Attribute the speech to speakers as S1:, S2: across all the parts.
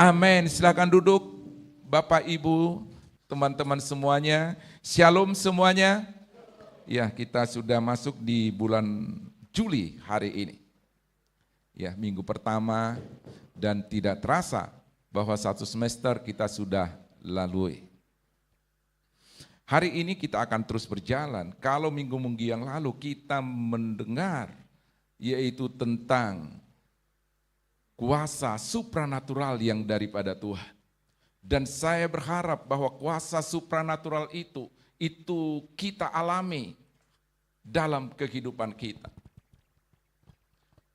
S1: Amin. Silakan duduk, Bapak, Ibu, teman-teman semuanya. Shalom semuanya. Ya, kita sudah masuk di bulan Juli hari ini. Ya, minggu pertama dan tidak terasa bahwa satu semester kita sudah lalui. Hari ini kita akan terus berjalan. Kalau minggu-minggu yang lalu kita mendengar yaitu tentang kuasa supranatural yang daripada Tuhan. Dan saya berharap bahwa kuasa supranatural itu kita alami dalam kehidupan kita.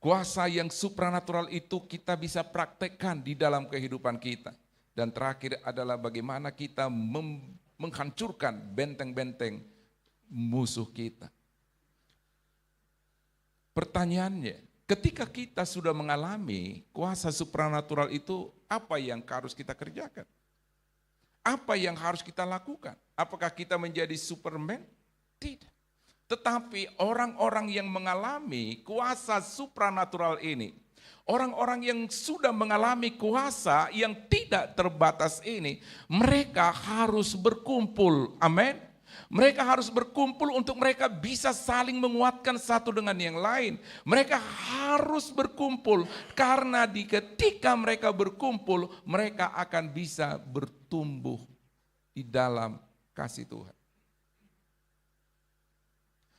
S1: Kuasa yang supranatural itu kita bisa praktekkan di dalam kehidupan kita. Dan terakhir adalah bagaimana kita menghancurkan benteng-benteng musuh kita. Pertanyaannya, ketika kita sudah mengalami kuasa supranatural itu, apa yang harus kita kerjakan? Apa yang harus kita lakukan? Apakah kita menjadi Superman? Tidak. Tetapi orang-orang yang mengalami kuasa supranatural ini, orang-orang yang sudah mengalami kuasa yang tidak terbatas ini, mereka harus berkumpul. Amin. Mereka harus berkumpul untuk mereka bisa saling menguatkan satu dengan yang lain. Mereka harus berkumpul karena ketika mereka berkumpul, mereka akan bisa bertumbuh di dalam kasih Tuhan.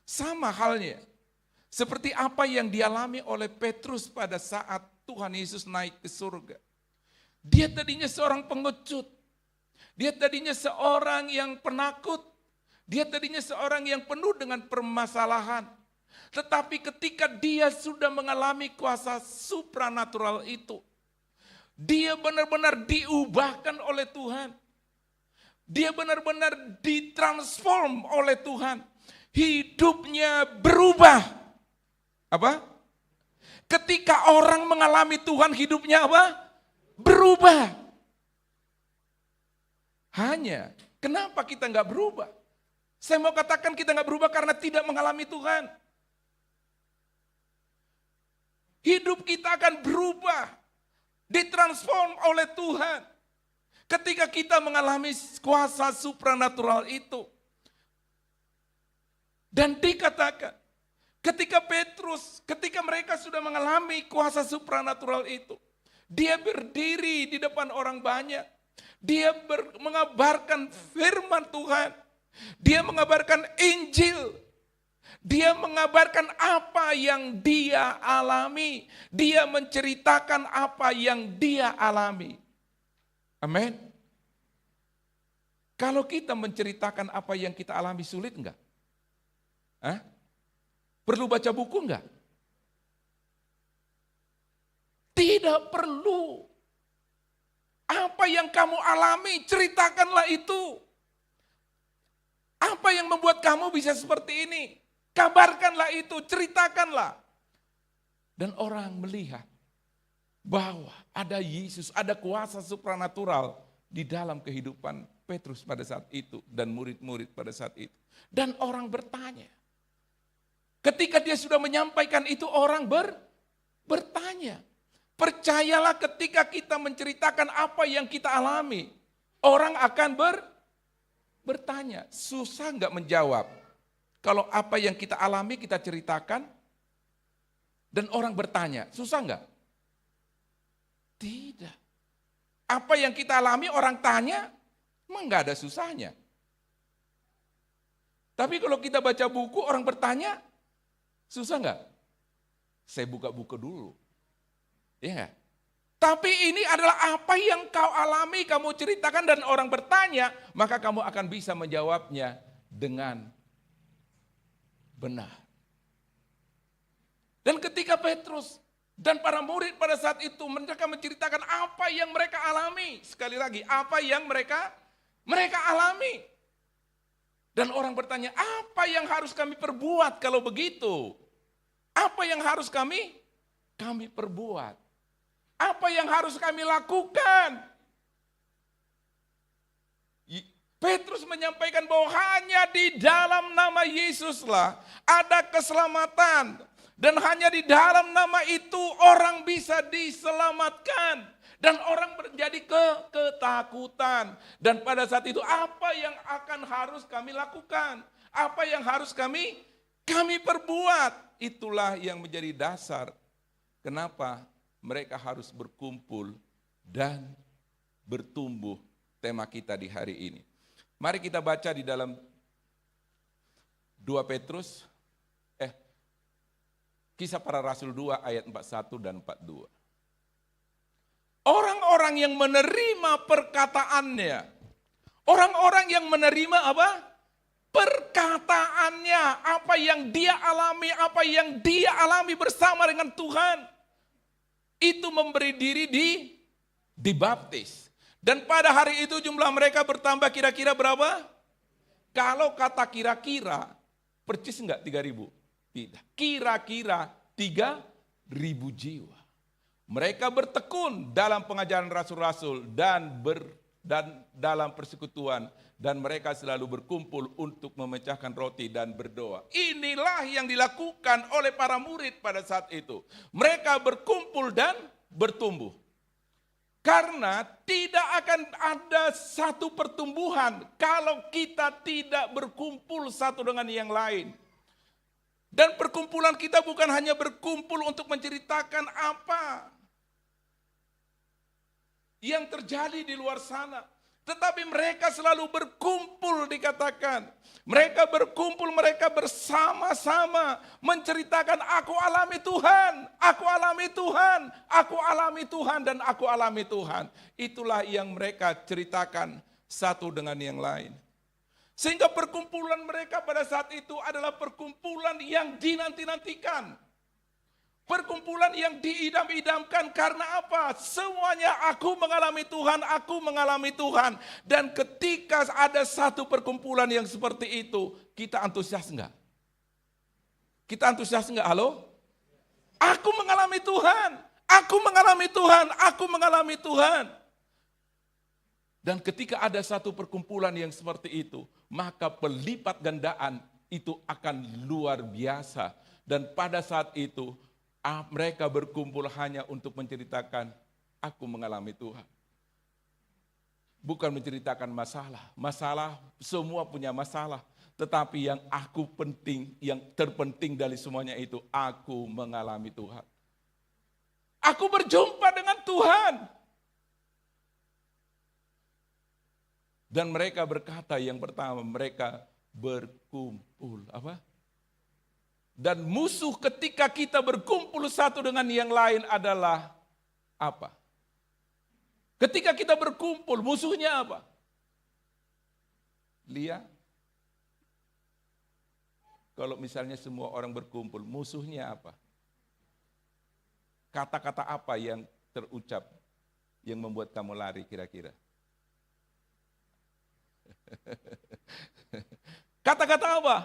S1: Sama halnya seperti apa yang dialami oleh Petrus pada saat Tuhan Yesus naik ke surga. Dia tadinya seorang pengecut. Dia tadinya seorang yang penakut. Dia tadinya seorang yang penuh dengan permasalahan. Tetapi ketika dia sudah mengalami kuasa supranatural itu, dia benar-benar diubahkan oleh Tuhan. Dia benar-benar ditransform oleh Tuhan. Hidupnya berubah. Apa? Ketika orang mengalami Tuhan, hidupnya apa? Berubah. Hanya, kenapa kita nggak berubah? Saya mau katakan kita nggak berubah karena tidak mengalami Tuhan. Hidup kita akan berubah, ditransform oleh Tuhan. Ketika kita mengalami kuasa supranatural itu. Dan dikatakan, ketika mereka sudah mengalami kuasa supranatural itu, dia berdiri di depan orang banyak. Dia mengabarkan firman Tuhan. Dia mengabarkan Injil. Dia mengabarkan apa yang dia alami. Dia menceritakan apa yang dia alami. Amin. Kalau kita menceritakan apa yang kita alami sulit enggak? Hah? Perlu baca buku enggak? Tidak perlu. Apa yang kamu alami, ceritakanlah itu. Apa yang membuat kamu bisa seperti ini? Kabarkanlah itu, ceritakanlah. Dan orang melihat bahwa ada Yesus, ada kuasa supranatural di dalam kehidupan Petrus pada saat itu dan murid-murid pada saat itu. Dan orang bertanya. Ketika dia sudah menyampaikan itu, orang bertanya. Percayalah ketika kita menceritakan apa yang kita alami, orang akan bertanya. Susah enggak menjawab? Kalau apa yang kita alami kita ceritakan dan orang bertanya, susah enggak? Tidak. Apa yang kita alami orang tanya, emang enggak ada susahnya. Tapi kalau kita baca buku orang bertanya, susah enggak? Saya buka buku dulu. Ya. Tapi ini adalah apa yang kau alami, kamu ceritakan dan orang bertanya, maka kamu akan bisa menjawabnya dengan benar. Dan ketika Petrus dan para murid pada saat itu mereka menceritakan apa yang mereka alami. Sekali lagi, apa yang mereka alami. Dan orang bertanya, apa yang harus kami perbuat kalau begitu? Apa yang harus kami perbuat? Apa yang harus kami lakukan? Petrus menyampaikan bahwa hanya di dalam nama Yesuslah ada keselamatan. Dan hanya di dalam nama itu orang bisa diselamatkan. Dan orang menjadi ketakutan. Dan pada saat itu apa yang harus kami lakukan? Apa yang harus kami perbuat? Itulah yang menjadi dasar kenapa mereka harus berkumpul dan bertumbuh, tema kita di hari ini. Mari kita baca di dalam 2 Petrus, Kisah Para Rasul 2 ayat 41 dan 42. Orang-orang yang menerima perkataannya, orang-orang yang menerima apa? Perkataannya, apa yang dia alami bersama dengan Tuhan, itu memberi diri dibaptis. Dan pada hari itu jumlah mereka bertambah kira-kira berapa? Kalau kata kira-kira, percis enggak 3.000? Tidak. Kira-kira 3.000 jiwa. Mereka bertekun dalam pengajaran rasul-rasul dan dalam persekutuan. Dan mereka selalu berkumpul untuk memecahkan roti dan berdoa. Inilah yang dilakukan oleh para murid pada saat itu. Mereka berkumpul dan bertumbuh. Karena tidak akan ada satu pertumbuhan kalau kita tidak berkumpul satu dengan yang lain. Dan perkumpulan kita bukan hanya berkumpul untuk menceritakan apa yang terjadi di luar sana. Tetapi mereka selalu berkumpul dikatakan. Mereka berkumpul, mereka bersama-sama menceritakan aku alami Tuhan, aku alami Tuhan, aku alami Tuhan, dan aku alami Tuhan. Itulah yang mereka ceritakan satu dengan yang lain. Sehingga perkumpulan mereka pada saat itu adalah perkumpulan yang dinanti-nantikan. Perkumpulan yang diidam-idamkan karena apa? Semuanya aku mengalami Tuhan, aku mengalami Tuhan. Dan ketika ada satu perkumpulan yang seperti itu, kita antusias enggak? Kita antusias enggak? Halo? Aku mengalami Tuhan, aku mengalami Tuhan, aku mengalami Tuhan. Dan ketika ada satu perkumpulan yang seperti itu, maka pelipat gandaan itu akan luar biasa. Dan pada saat itu, mereka berkumpul hanya untuk menceritakan, aku mengalami Tuhan. Bukan menceritakan masalah. Masalah, semua punya masalah. Tetapi yang yang terpenting dari semuanya itu, aku mengalami Tuhan. Aku berjumpa dengan Tuhan. Dan mereka berkata yang pertama, mereka berkumpul. Apa? Dan musuh ketika kita berkumpul satu dengan yang lain adalah apa? Ketika kita berkumpul, musuhnya apa? Lia? Kalau misalnya semua orang berkumpul, musuhnya apa? Kata-kata apa yang terucap yang membuat kamu lari kira-kira? Kata-kata apa?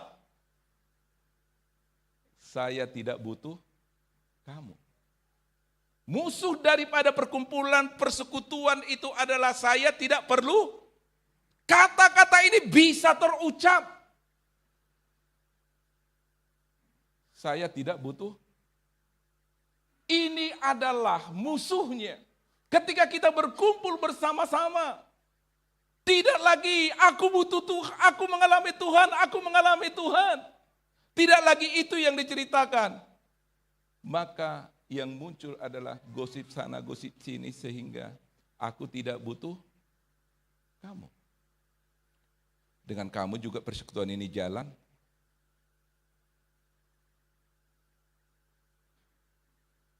S1: Saya tidak butuh kamu. Musuh daripada perkumpulan persekutuan itu adalah saya tidak perlu. Kata-kata ini bisa terucap. Saya tidak butuh. Ini adalah musuhnya. Ketika kita berkumpul bersama-sama, tidak lagi aku butuh Tuhan, aku mengalami Tuhan, aku mengalami Tuhan. Tidak lagi itu yang diceritakan. Maka yang muncul adalah gosip sana, gosip sini sehingga aku tidak butuh kamu. Dengan kamu juga persekutuan ini jalan.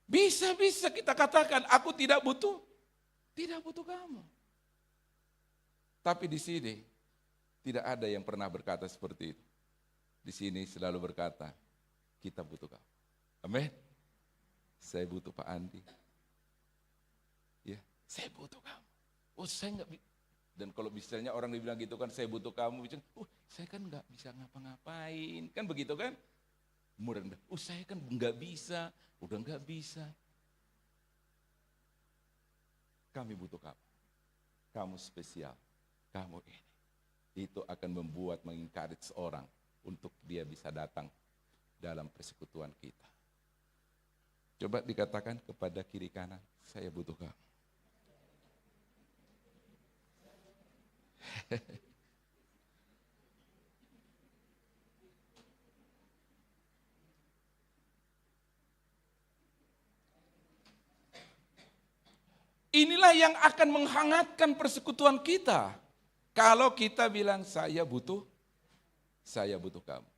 S1: Bisa-bisa kita katakan aku tidak butuh kamu. Tapi di sini tidak ada yang pernah berkata seperti itu. Di sini selalu berkata, kita butuh kamu. Amin. Saya butuh Pak Andi. Ya, saya butuh kamu. Oh, saya enggak. Dan kalau misalnya orang dibilang gitu kan, saya butuh kamu, saya kan enggak bisa ngapa-ngapain. Kan begitu kan? Merendah. Saya kan enggak bisa, udah enggak bisa. Kami butuh kamu. Kamu spesial. Kamu ini. Itu akan membuat mengencourage seorang untuk dia bisa datang dalam persekutuan kita. Coba dikatakan kepada kiri kanan, saya butuh kamu. Inilah yang akan menghangatkan persekutuan kita. Kalau kita bilang saya butuh kamu.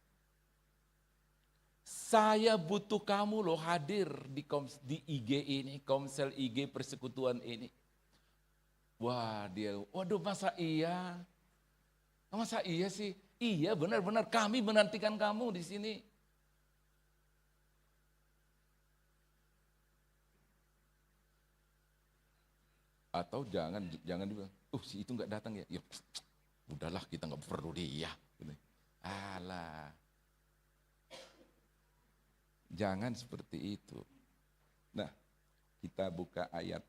S1: Saya butuh kamu loh hadir di IG ini, Komsel IG persekutuan ini. Wah waduh masa iya? Masa iya sih? Iya benar-benar kami menantikan kamu di sini. Atau jangan dibilang, si itu nggak datang ya. Ya, udahlah kita nggak perlu dia. Alah, jangan seperti itu. Nah, kita buka ayat.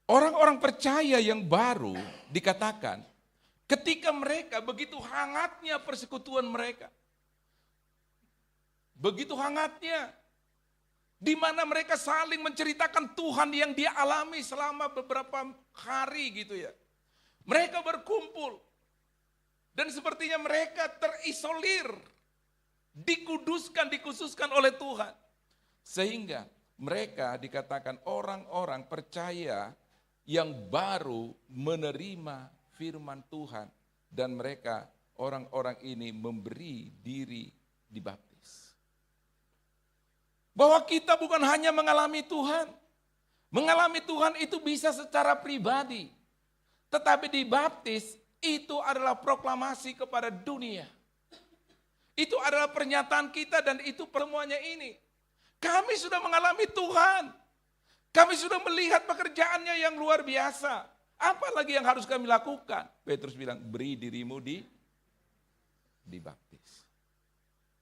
S1: Orang-orang percaya yang baru dikatakan, ketika mereka begitu hangatnya persekutuan mereka, begitu hangatnya, di mana mereka saling menceritakan Tuhan yang dia alami selama beberapa hari gitu ya. Mereka berkumpul dan sepertinya mereka terisolir, dikhususkan oleh Tuhan. Sehingga mereka dikatakan orang-orang percaya yang baru menerima firman Tuhan dan mereka orang-orang ini memberi diri dibaptis. Bahwa kita bukan hanya mengalami Tuhan. Mengalami Tuhan itu bisa secara pribadi. Tetapi dibaptis itu adalah proklamasi kepada dunia. Itu adalah pernyataan kita dan itu semuanya ini. Kami sudah mengalami Tuhan. Kami sudah melihat pekerjaannya yang luar biasa. Apa lagi yang harus kami lakukan? Petrus bilang, beri dirimu dibaptis.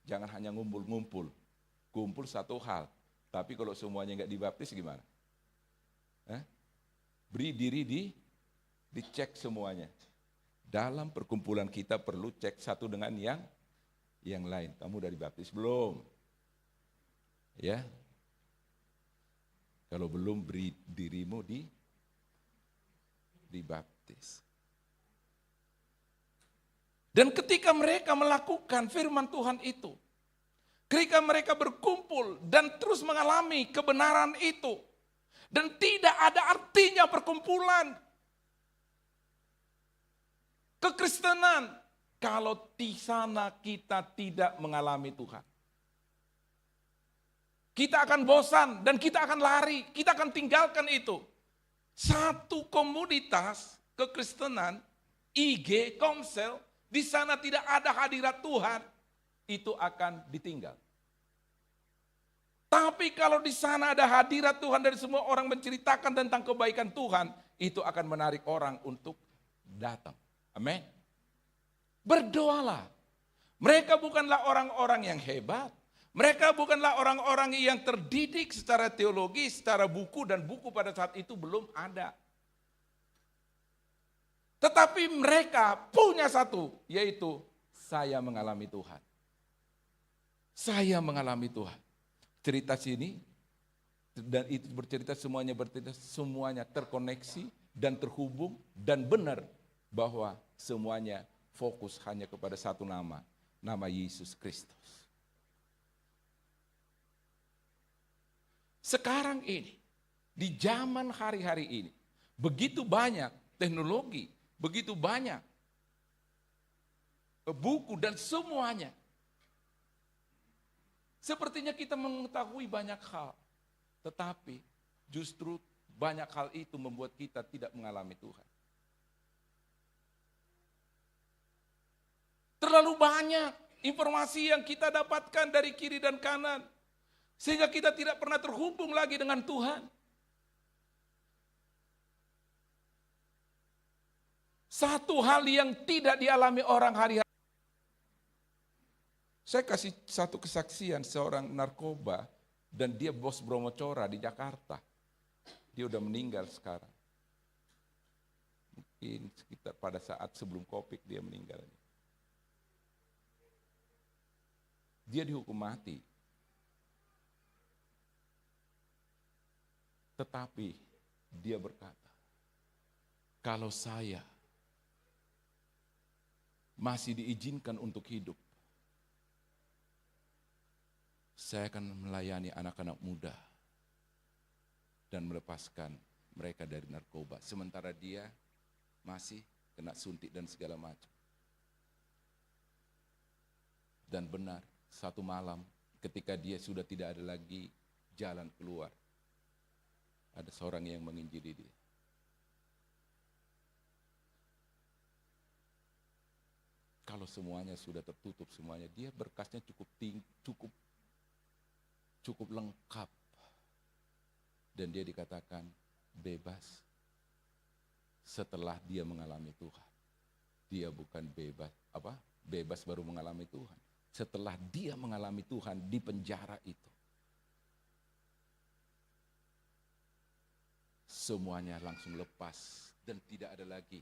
S1: Jangan hanya ngumpul-ngumpul. Kumpul satu hal, tapi kalau semuanya nggak dibaptis gimana? Beri diri dicek semuanya. Dalam perkumpulan kita perlu cek satu dengan yang lain. Kamu udah dibaptis belum? Ya. Kalau belum, beri dirimu dibaptis. Dan ketika mereka melakukan firman Tuhan itu, ketika mereka berkumpul dan terus mengalami kebenaran itu. Dan tidak ada artinya perkumpulan kekristenan kalau di sana kita tidak mengalami Tuhan. Kita akan bosan dan kita akan lari, kita akan tinggalkan itu. Satu komunitas kekristenan, IG, Komsel, di sana tidak ada hadirat Tuhan, itu akan ditinggal. Tapi kalau di sana ada hadirat Tuhan dan semua orang menceritakan tentang kebaikan Tuhan, itu akan menarik orang untuk datang. Amin. Berdoalah. Mereka bukanlah orang-orang yang hebat. Mereka bukanlah orang-orang yang terdidik secara teologi, secara buku, dan buku pada saat itu belum ada. Tetapi mereka punya satu, yaitu saya mengalami Tuhan. Saya mengalami Tuhan. Cerita sini, dan itu bercerita semuanya terkoneksi dan terhubung dan benar bahwa semuanya fokus hanya kepada satu nama Yesus Kristus. Sekarang ini, di zaman hari-hari ini, begitu banyak teknologi, begitu banyak buku dan semuanya. Sepertinya kita mengetahui banyak hal, tetapi justru banyak hal itu membuat kita tidak mengalami Tuhan. Terlalu banyak informasi yang kita dapatkan dari kiri dan kanan, sehingga kita tidak pernah terhubung lagi dengan Tuhan. Satu hal yang tidak dialami orang hari-hari. Saya kasih satu kesaksian seorang narkoba dan dia bos Bromocora di Jakarta. Dia udah meninggal sekarang. Mungkin sekitar pada saat sebelum Covid dia meninggal. Dia dihukum mati. Tetapi dia berkata, kalau saya masih diizinkan untuk hidup. Saya akan melayani anak-anak muda dan melepaskan mereka dari narkoba. Sementara dia masih kena suntik dan segala macam. Dan benar, satu malam ketika dia sudah tidak ada lagi jalan keluar, ada seorang yang menginjili dia. Kalau semuanya sudah tertutup semuanya, dia berkasnya cukup tinggi, cukup lengkap. Dan dia dikatakan bebas setelah dia mengalami Tuhan. Dia bukan bebas baru mengalami Tuhan. Setelah dia mengalami Tuhan di penjara itu. Semuanya langsung lepas dan tidak ada lagi.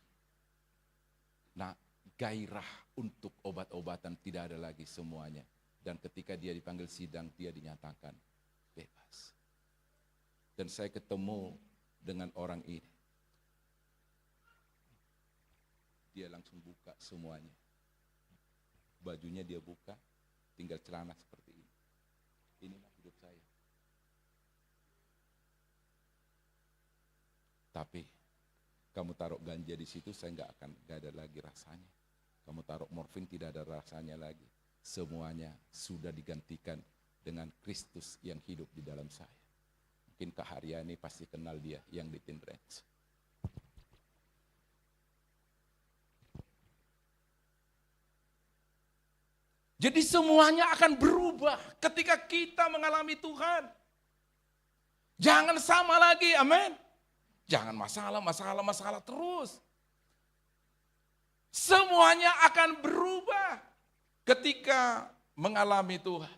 S1: Nah, gairah untuk obat-obatan tidak ada lagi semuanya. Dan ketika dia dipanggil sidang, dia dinyatakan bebas. Dan saya ketemu dengan orang ini. Dia langsung buka semuanya. Bajunya dia buka, tinggal celana seperti ini. Inilah hidup saya. Tapi kamu taruh ganja di situ, saya nggak ada lagi rasanya. Kamu taruh morfin, tidak ada rasanya lagi. Semuanya sudah digantikan dengan Kristus yang hidup di dalam saya. Mungkin Kak Haryani pasti kenal dia yang di Teen Ranch. Jadi semuanya akan berubah ketika kita mengalami Tuhan. Jangan sama lagi, amin. Jangan masalah terus. Semuanya akan berubah ketika mengalami Tuhan.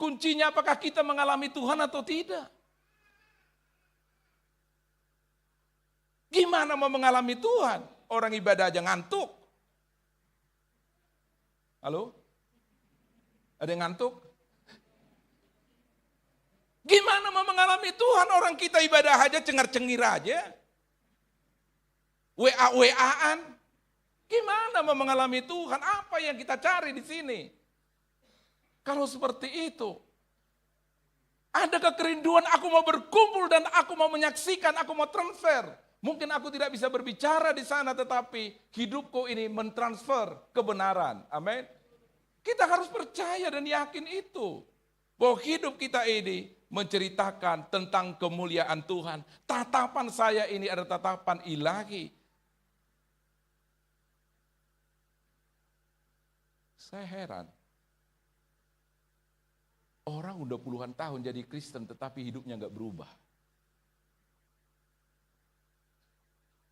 S1: Kuncinya apakah kita mengalami Tuhan atau tidak? Gimana mau mengalami Tuhan? Orang ibadah aja ngantuk. Halo? Ada yang ngantuk? Gimana mau mengalami Tuhan? Orang kita ibadah aja cengar-cengir aja. WA-WA-an. Gimana mau mengalami Tuhan? Apa yang kita cari di sini? Kalau seperti itu, ada kekerinduan aku mau berkumpul dan aku mau menyaksikan, aku mau transfer. Mungkin aku tidak bisa berbicara di sana, tetapi hidupku ini mentransfer kebenaran. Amin. Kita harus percaya dan yakin itu. Bahwa hidup kita ini menceritakan tentang kemuliaan Tuhan. Tatapan saya ini adalah tatapan ilahi. Saya heran. Orang udah puluhan tahun jadi Kristen tetapi hidupnya nggak berubah.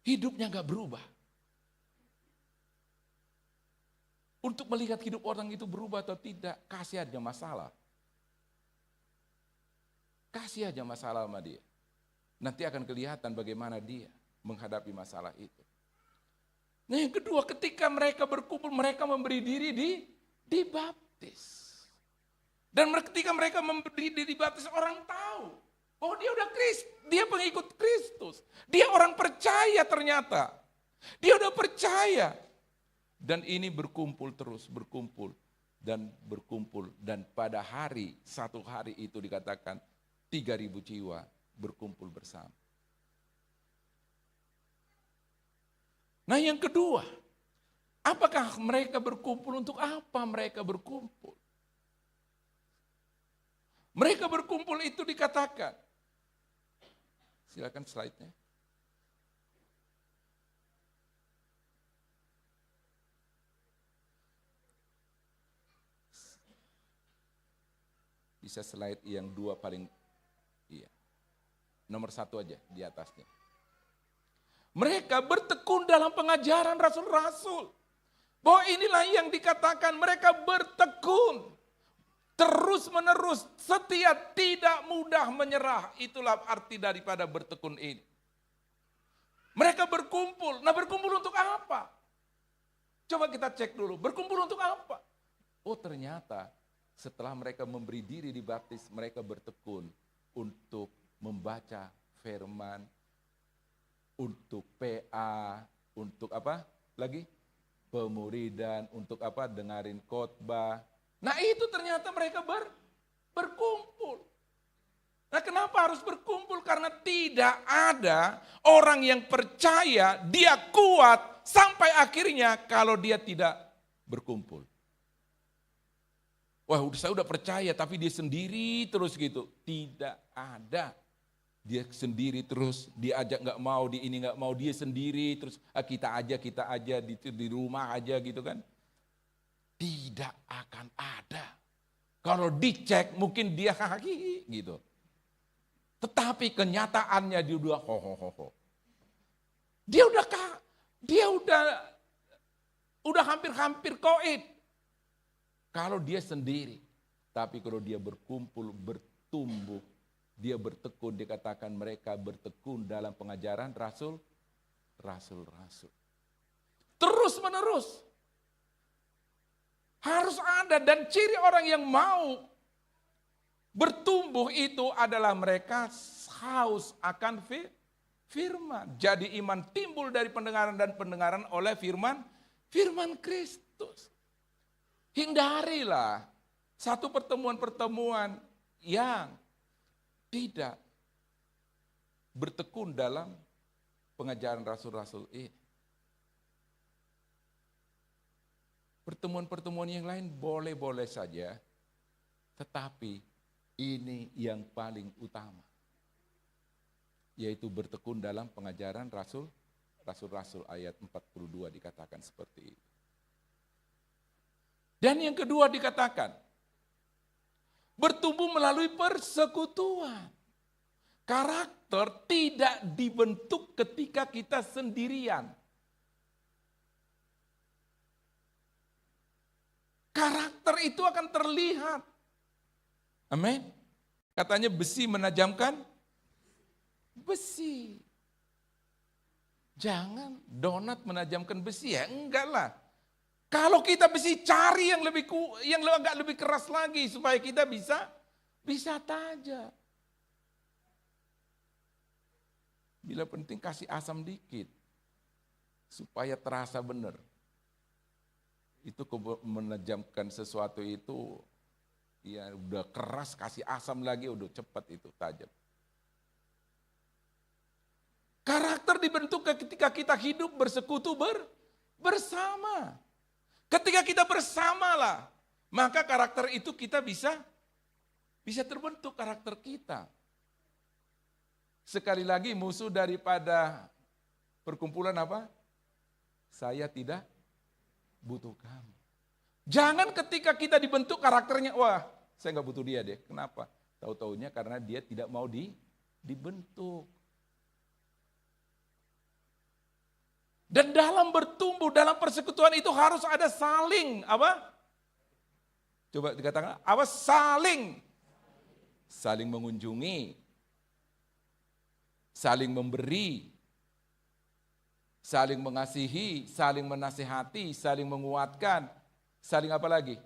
S1: Hidupnya nggak berubah. Untuk melihat hidup orang itu berubah atau tidak, kasih aja masalah. Kasih aja masalah sama dia. Nanti akan kelihatan bagaimana dia menghadapi masalah itu. Nah yang kedua, ketika mereka berkumpul, mereka memberi diri dibaptis. Dan ketika mereka memberi diri dibaptis, orang tahu bahwa dia udah dia pengikut Kristus. Dia orang percaya ternyata. Dia udah percaya. Dan ini berkumpul terus, berkumpul. Dan pada satu hari itu dikatakan 3.000 jiwa berkumpul bersama. Nah yang kedua, apakah mereka berkumpul, untuk apa mereka berkumpul? Mereka berkumpul itu dikatakan, silakan slide-nya. Bisa slide yang dua paling, iya. Nomor 1 aja di atasnya. Mereka bertekun dalam pengajaran rasul-rasul. Bahwa inilah yang dikatakan mereka bertekun. Terus menerus, setia, tidak mudah menyerah. Itulah arti daripada bertekun ini. Mereka berkumpul. Nah berkumpul untuk apa? Coba kita cek dulu, berkumpul untuk apa? Oh ternyata setelah mereka memberi diri dibaptis, mereka bertekun untuk membaca firman, untuk PA, untuk apa lagi? pemuridan, untuk apa? Dengarin khotbah. Nah itu ternyata mereka berkumpul. Nah kenapa harus berkumpul? Karena tidak ada orang yang percaya dia kuat sampai akhirnya kalau dia tidak berkumpul. Wah saya udah percaya tapi dia sendiri terus gitu. Tidak ada. Dia sendiri terus, diajak nggak mau, di ini nggak mau, dia sendiri terus kita aja di rumah aja gitu kan. Tidak akan ada. Kalau dicek mungkin dia hahaha gitu. Tetapi kenyataannya dia udah ho. Dia udah hampir koid. Kalau dia sendiri, tapi kalau dia berkumpul, bertumbuh, dia bertekun, dikatakan mereka bertekun dalam pengajaran rasul-rasul. Terus menerus. Harus ada, dan ciri orang yang mau bertumbuh itu adalah mereka haus akan firman. Jadi iman timbul dari pendengaran dan pendengaran oleh firman Kristus. Hindarilah satu pertemuan-pertemuan yang tidak bertekun dalam pengajaran rasul-rasul ini. Pertemuan-pertemuan yang lain boleh-boleh saja, tetapi ini yang paling utama, yaitu bertekun dalam pengajaran rasul-rasul ayat 42 dikatakan seperti itu. Dan yang kedua dikatakan, bertumbuh melalui persekutuan. Karakter tidak dibentuk ketika kita sendirian. Karakter itu akan terlihat. Amin. Katanya besi menajamkan besi. Jangan donat menajamkan besi, ya enggak lah. Kalau kita besi, cari yang agak lebih keras lagi supaya kita bisa tajam. Bila penting kasih asam dikit supaya terasa benar. Itu menajamkan sesuatu itu ya udah keras, kasih asam lagi udah cepat itu tajam. Karakter dibentuk ketika kita hidup bersekutu bersama. Ketika kita bersamalah, maka karakter itu kita bisa terbentuk karakter kita. Sekali lagi musuh daripada perkumpulan apa? Saya tidak butuh kamu. Jangan ketika kita dibentuk karakternya, wah saya nggak butuh dia deh. Kenapa? Tahu-taunya karena dia tidak mau dibentuk. Dan dalam bertumbuh, dalam persekutuan itu harus ada saling, apa? Coba dikatakan, apa? Saling mengunjungi, saling memberi, saling mengasihi, saling menasihati, saling menguatkan, saling apa lagi?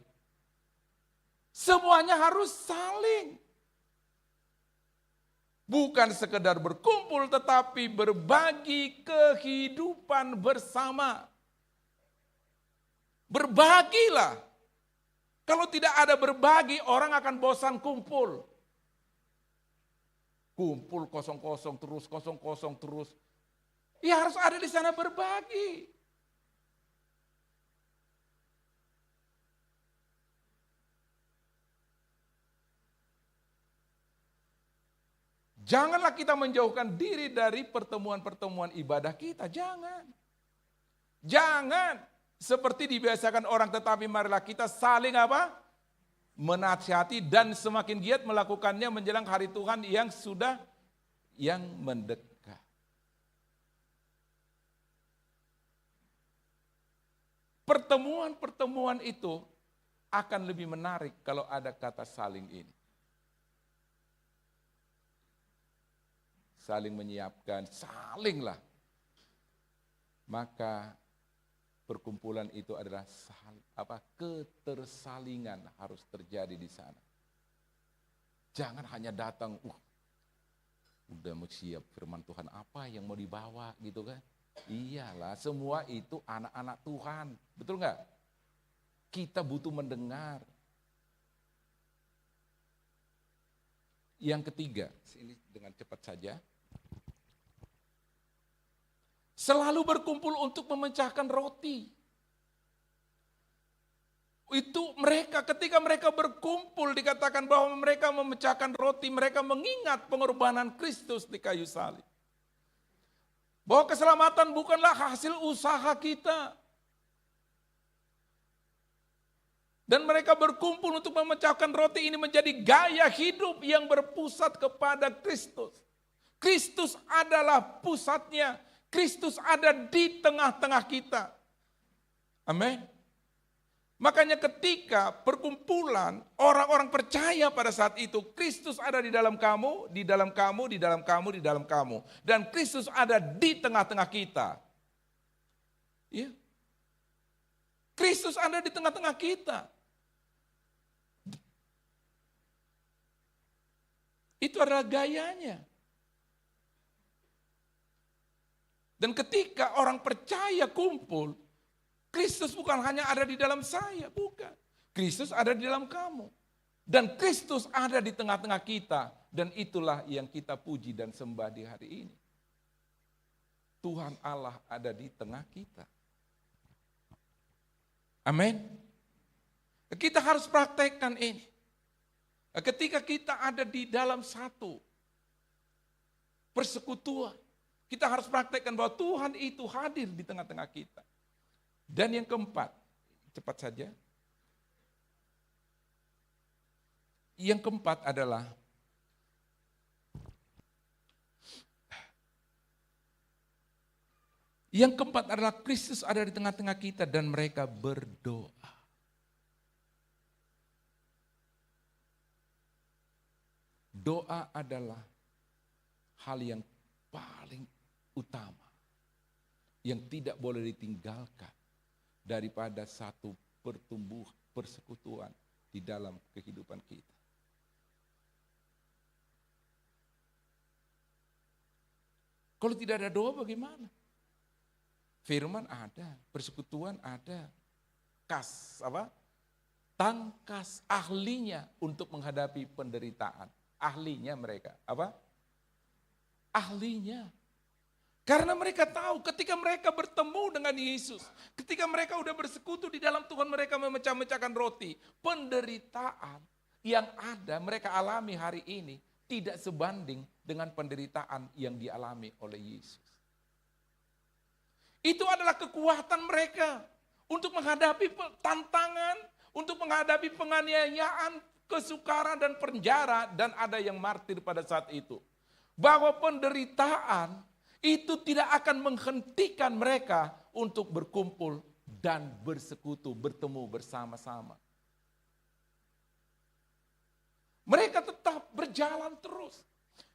S1: Semuanya harus saling. Bukan sekedar berkumpul tetapi berbagi kehidupan bersama. Berbagilah. Kalau tidak ada berbagi, orang akan bosan kumpul. Kumpul kosong-kosong terus. Ya harus ada di sana berbagi. Janganlah kita menjauhkan diri dari pertemuan-pertemuan ibadah kita, jangan. Jangan seperti dibiasakan orang, tetapi marilah kita saling apa? Menasihati dan semakin giat melakukannya menjelang hari Tuhan yang mendekat. Pertemuan-pertemuan itu akan lebih menarik kalau ada kata saling ini. Saling menyiapkan, salinglah. Maka perkumpulan itu adalah ketersalingan harus terjadi di sana. Jangan hanya datang, udah mau siap firman Tuhan apa yang mau dibawa gitu kan. Iyalah, semua itu anak-anak Tuhan. Betul nggak? Kita butuh mendengar. Yang ketiga, ini dengan cepat saja. Selalu berkumpul untuk memecahkan roti. Itu mereka, ketika mereka berkumpul dikatakan bahwa mereka memecahkan roti, mereka mengingat pengorbanan Kristus di kayu salib. Bahwa keselamatan bukanlah hasil usaha kita. Dan mereka berkumpul untuk memecahkan roti ini menjadi gaya hidup yang berpusat kepada Kristus. Kristus adalah pusatnya. Kristus ada di tengah-tengah kita. Amin. Makanya ketika perkumpulan orang-orang percaya pada saat itu, Kristus ada di dalam kamu, di dalam kamu, di dalam kamu, di dalam kamu. Dan Kristus ada di tengah-tengah kita. Ya. Kristus ada di tengah-tengah kita. Itu adalah gayanya. Dan ketika orang percaya kumpul, Kristus bukan hanya ada di dalam saya, bukan. Kristus ada di dalam kamu. Dan Kristus ada di tengah-tengah kita. Dan itulah yang kita puji dan sembah di hari ini. Tuhan Allah ada di tengah kita. Amin. Kita harus praktekkan ini. Ketika kita ada di dalam satu persekutuan, kita harus praktekkan bahwa Tuhan itu hadir di tengah-tengah kita. Dan yang keempat, cepat saja. Yang keempat adalah Kristus ada di tengah-tengah kita dan mereka berdoa. Doa adalah hal yang paling utama, yang tidak boleh ditinggalkan daripada satu persekutuan di dalam kehidupan kita. Kalau tidak ada doa bagaimana? Firman ada, persekutuan ada, tangkas ahlinya untuk menghadapi penderitaan. Ahlinya mereka, ahlinya. Karena mereka tahu ketika mereka bertemu dengan Yesus, ketika mereka udah bersekutu di dalam Tuhan, mereka memecah-mecahkan roti. Penderitaan yang ada mereka alami hari ini tidak sebanding dengan penderitaan yang dialami oleh Yesus. Itu adalah kekuatan mereka untuk menghadapi tantangan, untuk menghadapi penganiayaan, kesukaran dan penjara, dan ada yang martir pada saat itu. Bahwa penderitaan itu tidak akan menghentikan mereka untuk berkumpul dan bersekutu, bertemu bersama-sama. Mereka tetap berjalan terus.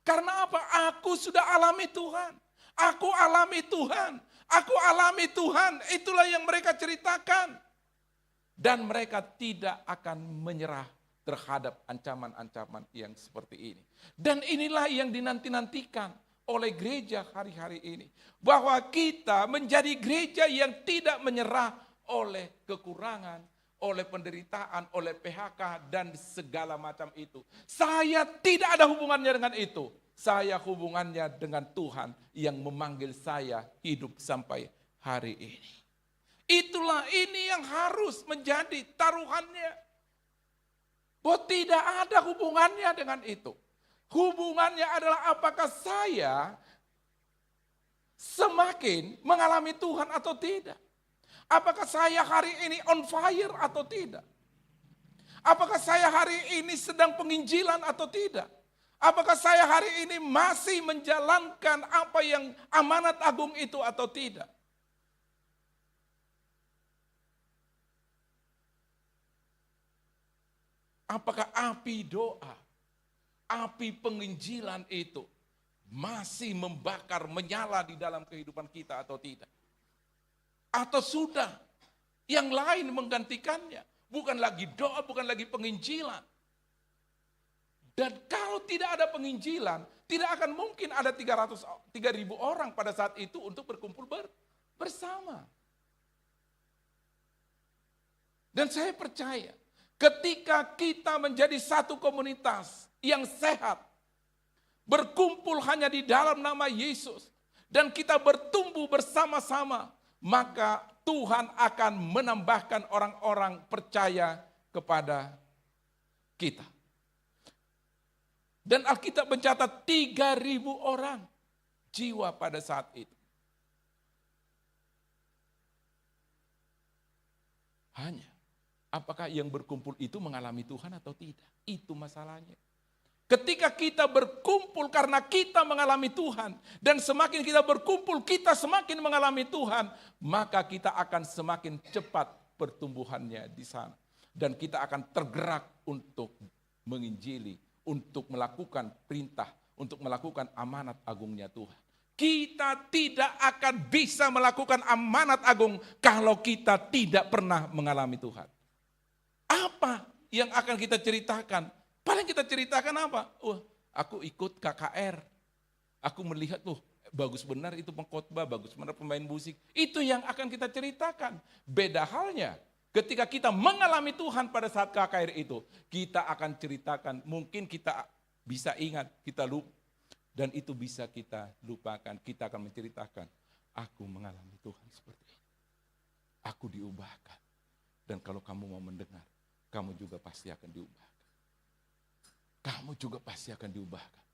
S1: Karena apa? Aku sudah alami Tuhan. Aku alami Tuhan. Aku alami Tuhan. Itulah yang mereka ceritakan. Dan mereka tidak akan menyerah terhadap ancaman-ancaman yang seperti ini. Dan inilah yang dinanti-nantikan oleh gereja hari-hari ini. Bahwa kita menjadi gereja yang tidak menyerah oleh kekurangan, oleh penderitaan, oleh PHK, dan segala macam itu. Saya tidak ada hubungannya dengan itu. Saya hubungannya dengan Tuhan yang memanggil saya hidup sampai hari ini. Itulah ini yang harus menjadi taruhannya. Bahwa tidak ada hubungannya dengan itu. Hubungannya adalah apakah saya semakin mengalami Tuhan atau tidak. Apakah saya hari ini on fire atau tidak. Apakah saya hari ini sedang penginjilan atau tidak. Apakah saya hari ini masih menjalankan apa yang amanat agung itu atau tidak. Apakah api doa, api penginjilan itu masih membakar, menyala di dalam kehidupan kita atau tidak? Atau sudah yang lain menggantikannya? Bukan lagi doa, bukan lagi penginjilan. Dan kalau tidak ada penginjilan, Tidak akan mungkin ada 3.000 orang pada saat itu untuk berkumpul bersama. Dan saya percaya, ketika kita menjadi satu komunitas yang sehat, berkumpul hanya di dalam nama Yesus, dan kita bertumbuh bersama-sama, maka Tuhan akan menambahkan orang-orang percaya kepada kita. Dan Alkitab mencatat 3.000 orang jiwa pada saat itu. Hanya, apakah yang berkumpul itu mengalami Tuhan atau tidak? Itu masalahnya. Ketika kita berkumpul karena kita mengalami Tuhan, dan semakin kita berkumpul, kita semakin mengalami Tuhan, maka kita akan semakin cepat pertumbuhannya di sana. Dan kita akan tergerak untuk menginjili, untuk melakukan perintah, untuk melakukan amanat agungnya Tuhan. Kita tidak akan bisa melakukan amanat agung kalau kita tidak pernah mengalami Tuhan. Apa yang akan kita ceritakan? Paling kita ceritakan apa? Aku ikut KKR. Aku melihat, bagus benar itu pengkhotbah, bagus benar pemain musik. Itu yang akan kita ceritakan. Beda halnya, ketika kita mengalami Tuhan pada saat KKR itu, kita akan ceritakan, mungkin kita bisa ingat, kita lupa. Dan itu bisa kita lupakan, kita akan menceritakan, aku mengalami Tuhan seperti ini. Aku diubahkan. Dan kalau kamu mau mendengar, kamu juga pasti akan diubahkan. Kamu juga pasti akan diubahkan.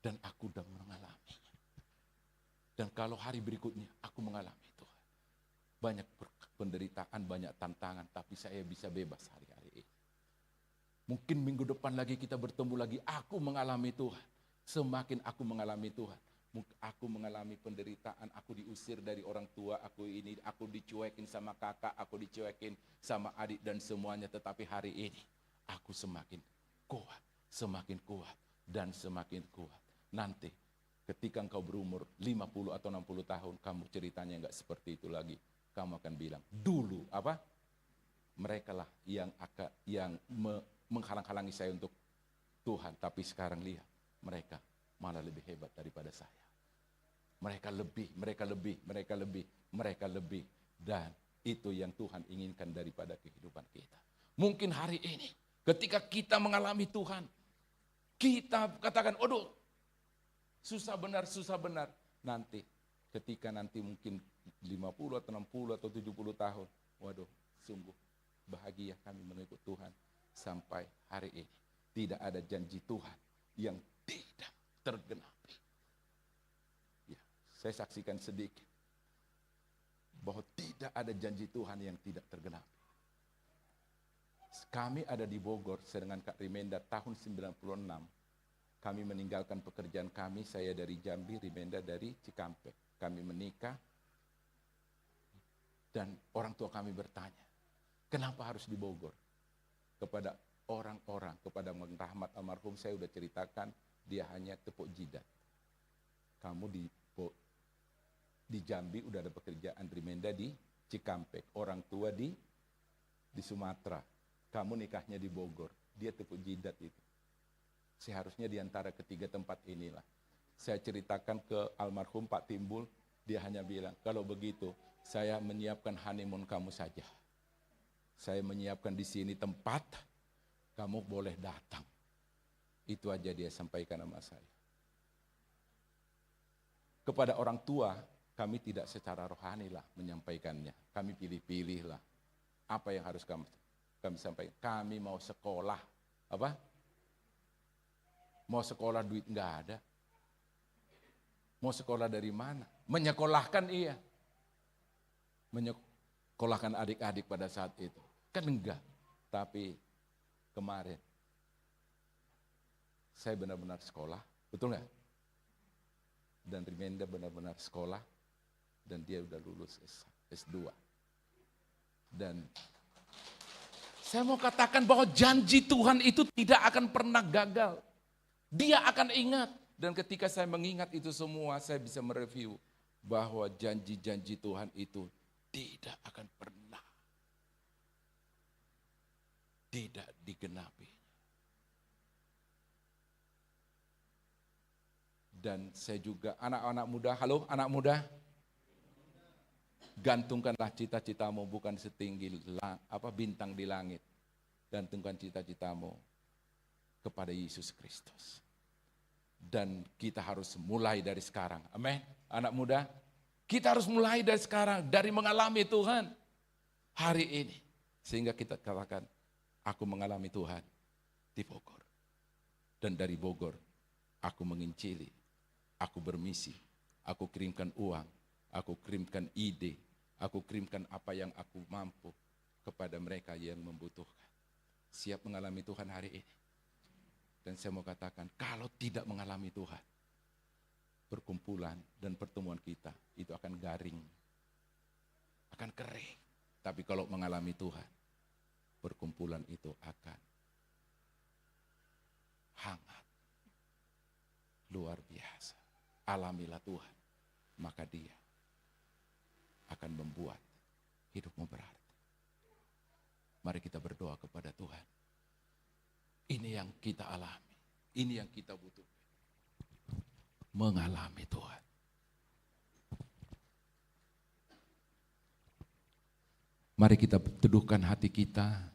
S1: Dan aku sudah mengalaminya. Dan kalau hari berikutnya aku mengalami Tuhan. Banyak penderitaan, banyak tantangan, tapi saya bisa bebas hari-hari ini. Mungkin minggu depan lagi kita bertemu lagi, aku mengalami Tuhan. Semakin aku mengalami Tuhan, aku mengalami penderitaan, aku diusir dari orang tua, aku dicuekin sama kakak, aku dicuekin sama adik dan semuanya. Tetapi hari ini aku semakin kuat. Semakin kuat dan semakin kuat. Nanti ketika engkau berumur 50 atau 60 tahun, kamu ceritanya enggak seperti itu lagi. Kamu akan bilang, dulu apa? Mereka lah yang menghalang-halangi saya untuk Tuhan. Tapi sekarang lihat, mereka malah lebih hebat daripada saya. Mereka lebih. Dan itu yang Tuhan inginkan daripada kehidupan kita. Mungkin hari ini, ketika kita mengalami Tuhan, kita katakan, susah benar. Nanti, ketika nanti mungkin 50 atau 60 atau 70 tahun, sungguh bahagia kami mengikut Tuhan sampai hari ini. Tidak ada janji Tuhan yang tidak tergenapi. Ya, saya saksikan sedikit, bahwa tidak ada janji Tuhan yang tidak tergenapi. Kami ada di Bogor, saya dengan Kak Rimenda tahun 96. Kami meninggalkan pekerjaan kami, saya dari Jambi, Rimenda dari Cikampek. Kami menikah, dan orang tua kami bertanya, kenapa harus di Bogor? Kepada orang-orang, kepada Mang Rahmat almarhum, saya sudah ceritakan, dia hanya tepuk jidat. Kamu di Jambi udah ada pekerjaan, Rimenda di Cikampek, orang tua di Sumatera. Kamu nikahnya di Bogor, dia tepuk jidat itu. Seharusnya di antara ketiga tempat inilah. Saya ceritakan ke almarhum Pak Timbul, dia hanya bilang, kalau begitu saya menyiapkan honeymoon kamu saja. Saya menyiapkan di sini tempat, kamu boleh datang. Itu aja dia sampaikan sama saya. Kepada orang tua, kami tidak secara rohani lah menyampaikannya. Kami pilih-pilih lah. Apa yang harus kami sampaikan? Kami mau sekolah. Apa? Mau sekolah duit enggak ada. Mau sekolah dari mana? Menyekolahkan iya. Menyekolahkan adik-adik pada saat itu. Kan enggak. Tapi kemarin saya benar-benar sekolah. Betul enggak? Dan Rimenda benar-benar sekolah. Dan dia udah lulus S2. Dan saya mau katakan bahwa janji Tuhan itu tidak akan pernah gagal. Dia akan ingat. Dan ketika saya mengingat itu semua, saya bisa mereview bahwa janji-janji Tuhan itu tidak akan pernah tidak digenapi. Dan saya juga anak-anak muda, halo anak muda, gantungkanlah cita-citamu bukan setinggi bintang di langit. Gantungkan cita-citamu kepada Yesus Kristus. Dan kita harus mulai dari sekarang. Amin. Anak muda, kita harus mulai dari sekarang, dari mengalami Tuhan hari ini. Sehingga kita katakan, aku mengalami Tuhan di Bogor. Dan dari Bogor, aku menginjili, aku bermisi, aku kirimkan uang, aku kirimkan ide, aku kirimkan apa yang aku mampu kepada mereka yang membutuhkan. Siap mengalami Tuhan hari ini. Dan saya mau katakan, kalau tidak mengalami Tuhan, perkumpulan dan pertemuan kita itu akan garing, akan kering. Tapi kalau mengalami Tuhan, perkumpulan itu akan hangat, luar biasa. Alamilah Tuhan, maka Dia akan membuat hidupmu berarti. Mari kita berdoa kepada Tuhan. Ini yang kita alami, ini yang kita butuhkan. Mengalami Tuhan. Mari kita teduhkan hati kita.